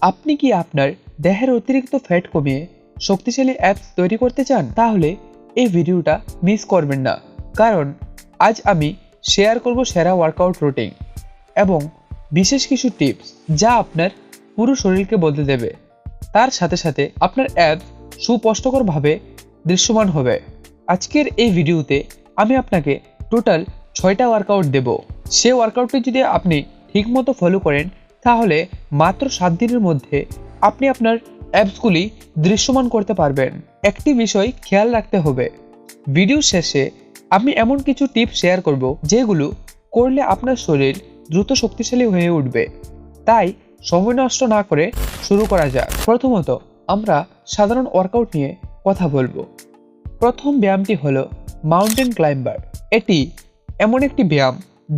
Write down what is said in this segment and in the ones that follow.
আপনি কি আপনার দেহের অতিরিক্ত ফ্যাট কমিয়ে শক্তিশালী অ্যাপস তৈরি করতে চান? তাহলে এই ভিডিওটা মিস করবেন না, কারণ আজ আমি শেয়ার করব সেরা ওয়ার্কআউট রুটিন এবং বিশেষ কিছু টিপস যা আপনার পুরো শরীরকে বদলে দেবে। তার সাথে সাথে আপনার অ্যাপস সুস্পষ্টকরভাবে দৃশ্যমান হবে। আজকের এই ভিডিওতে আমি আপনাকে টোটাল 6টা ওয়ার্কআউট দেব। সে ওয়ার্কআউটটি যদি আপনি ঠিকমতো ফলো করেন তাহলে মাত্র 7 দিনের মধ্যে আপনি আপনার অ্যাপসগুলি দৃশ্যমান করতে পারবেন। একটি বিষয় খেয়াল রাখতে হবে, ভিডিও শেষে আমি এমন কিছু টিপস শেয়ার করব যেগুলো করলে আপনার শরীর দ্রুত শক্তিশালী হয়ে উঠবে। তাই সময় নষ্ট না করে শুরু করা যাক। প্রথমত আমরা সাধারণ ওয়ার্কআউট নিয়ে কথা বলবো। প্রথম ব্যায়ামটি হলো মাউন্টেন ক্লাইম্বার। এটি এমন একটি ব্যায়াম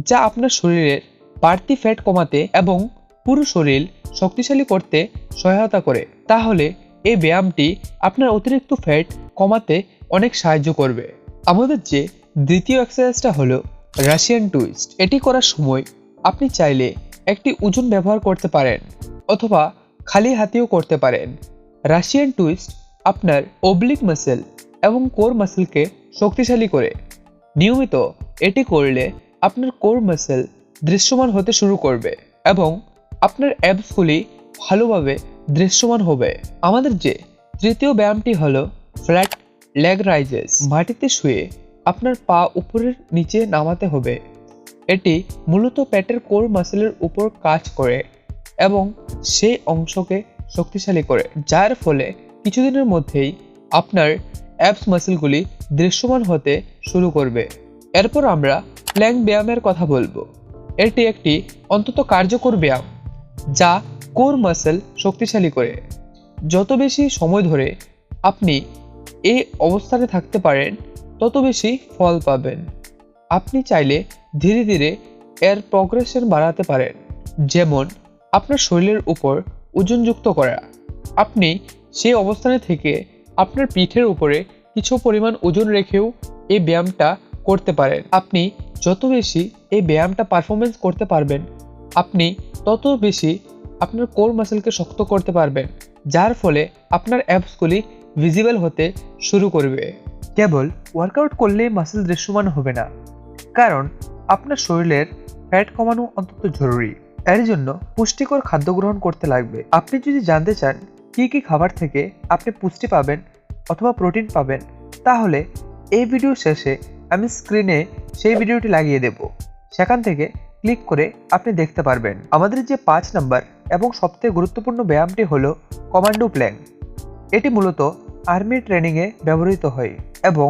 যা আপনার শরীরের বাড়তি ফ্যাট কমাতে এবং পুরো শরীর শক্তিশালী করতে সহায়তা করে। তাহলে এই ব্যায়ামটি আপনার অতিরিক্ত ফ্যাট কমাতে অনেক সাহায্য করবে। আমাদের যে দ্বিতীয় এক্সারসাইজটা হলো রাশিয়ান টুইস্ট। এটি করার সময় আপনি চাইলে একটি ওজন ব্যবহার করতে পারেন অথবা খালি হাতেও করতে পারেন। রাশিয়ান টুইস্ট আপনার অবলিক মাসেল এবং কোর মাসেলকে শক্তিশালী করে। নিয়মিত এটি করলে আপনার কোর মাসেল দৃশ্যমান হতে শুরু করবে এবং আপনার অ্যাপসগুলি ভালোভাবে দৃশ্যমান হবে। আমাদের যে তৃতীয় ব্যায়ামটি হলো ফ্ল্যাট লেগ রাইজেস। মাটিতে শুয়ে আপনার পা উপরের নিচে নামাতে হবে। এটি মূলত পেটের কোর মাসেলের উপর কাজ করে এবং সেই অংশকে শক্তিশালী করে, যার ফলে কিছুদিনের মধ্যেই আপনার অ্যাপস মাসেলগুলি দৃশ্যমান হতে শুরু করবে। এরপর আমরা প্ল্যাঙ্ক ব্যায়ামের কথা বলবো। এটি একটি অত্যন্ত কার্যকর ব্যায়াম যা কোর মাসেল শক্তিশালী করে। যত বেশি সময় ধরে আপনি এই অবস্থানে থাকতে পারেন তত বেশি ফল পাবেন। আপনি চাইলে ধীরে ধীরে এর প্রোগ্রেশন বাড়াতে পারেন, যেমন আপনার শরীরের উপর ওজনযুক্ত করা। আপনি সেই অবস্থানে থেকে আপনার পিঠের উপরে কিছু পরিমাণ ওজন রেখেও এই ব্যায়ামটা করতে পারেন। আপনি যত বেশি এই ব্যায়ামটা পারফরমেন্স করতে পারবেন আপনি তত বেশি আপনার কোর মাসেলকে শক্ত করতে পারবেন, যার ফলে আপনার অ্যাপসগুলি ভিজিবল হতে শুরু করবে। কেবল ওয়ার্কআউট করলেই মাসেল দৃশ্যমান হবে না, কারণ আপনার শরীরের ফ্যাট কমানো অত্যন্ত জরুরি। এর জন্য পুষ্টিকর খাদ্য গ্রহণ করতে লাগবে। আপনি যদি জানতে চান কি কি খাবার থেকে আপনি পুষ্টি পাবেন অথবা প্রোটিন পাবেন, তাহলে এই ভিডিও শেষে আমি স্ক্রিনে সেই ভিডিওটি লাগিয়ে দেব। সেখান থেকে ক্লিক করে আপনি দেখতে পারবেন। আমাদের যে 5 নম্বর এবং সবথেকে গুরুত্বপূর্ণ ব্যায়ামটি হলো কমান্ডো প্ল্যাঙ্ক। এটি মূলত আর্মি ট্রেনিংয়ে ব্যবহৃত হয় এবং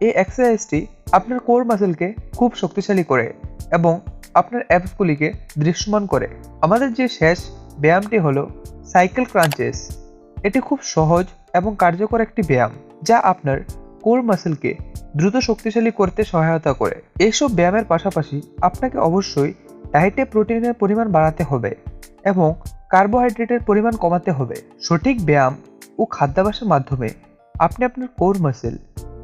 এই এক্সারসাইজটি আপনার কোর মাসেলকে খুব শক্তিশালী করে এবং আপনার অ্যাপসগুলিকে দৃশ্যমান করে। আমাদের যে শেষ ব্যায়ামটি হলো সাইকেল ক্রাঞ্চেস। এটি খুব সহজ এবং কার্যকর একটি ব্যায়াম যা আপনার কোর মাসেলকে দ্রুত শক্তিশালী করতে সহায়তা করে। এইসব ব্যায়ামের পাশাপাশি আপনাকে অবশ্যই ডায়েটে প্রোটিনের পরিমাণ বাড়াতে হবে এবং কার্বোহাইড্রেটের পরিমাণ কমাতে হবে। সঠিক ব্যায়াম ও খাদ্যাভ্যাসের মাধ্যমে আপনি আপনার কোর মাসেল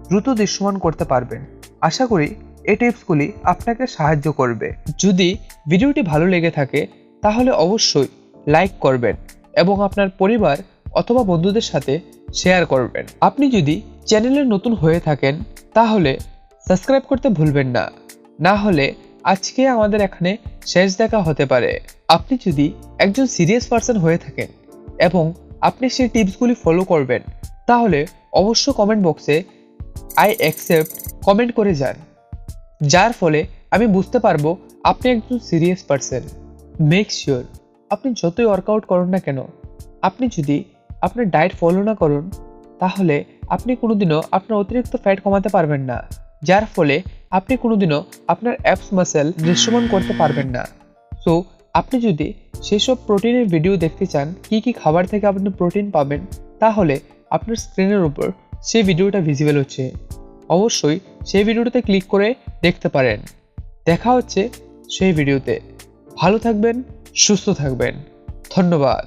দ্রুত দৃশ্যমান করতে পারবেন। আশা করি এই টিপসগুলি আপনাকে সাহায্য করবে। যদি ভিডিওটি ভালো লেগে থাকে তাহলে অবশ্যই লাইক করবেন এবং আপনার পরিবার অথবা বন্ধুদের সাথে শেয়ার করবেন। আপনি যদি চ্যানেলে নতুন হয়ে থাকেন তাহলে সাবস্ক্রাইব করতে ভুলবেন না, না হলে আজকে আমাদের এখানে শেষ দেখা হতে পারে। আপনি যদি একজন সিরিয়াস পারসন হয়ে থাকেন এবং আপনি সেই টিপসগুলি ফলো করবেন তাহলে অবশ্যই কমেন্ট বক্সে আই অ্যাকসেপ্ট কমেন্ট করে যান, যার ফলে আমি বুঝতে পারবো আপনি একজন সিরিয়াস পারসন। মেক শিওর আপনি যতই ওয়ার্কআউট করুন না কেন, আপনি যদি আপনার ডায়েট ফলো না করুন তাহলে আপনি কোনোদিনও আপনার অতিরিক্ত ফ্যাট কমাতে পারবেন না, যার ফলে আপনি কোনোদিনও আপনার অ্যাপস মাসেল দৃশ্যমান করতে পারবেন না। সো আপনি যদি সেসব প্রোটিনের ভিডিও দেখতে চান, কি কি খাবার থেকে আপনি প্রোটিন পাবেন, তাহলে আপনার স্ক্রিনের উপর সেই ভিডিওটা ভিজিবল হচ্ছে, অবশ্যই সেই ভিডিওটাতে ক্লিক করে দেখতে পারেন। দেখা হচ্ছে সেই ভিডিওতে। ভালো থাকবেন, সুস্থ থাকবেন। ধন্যবাদ।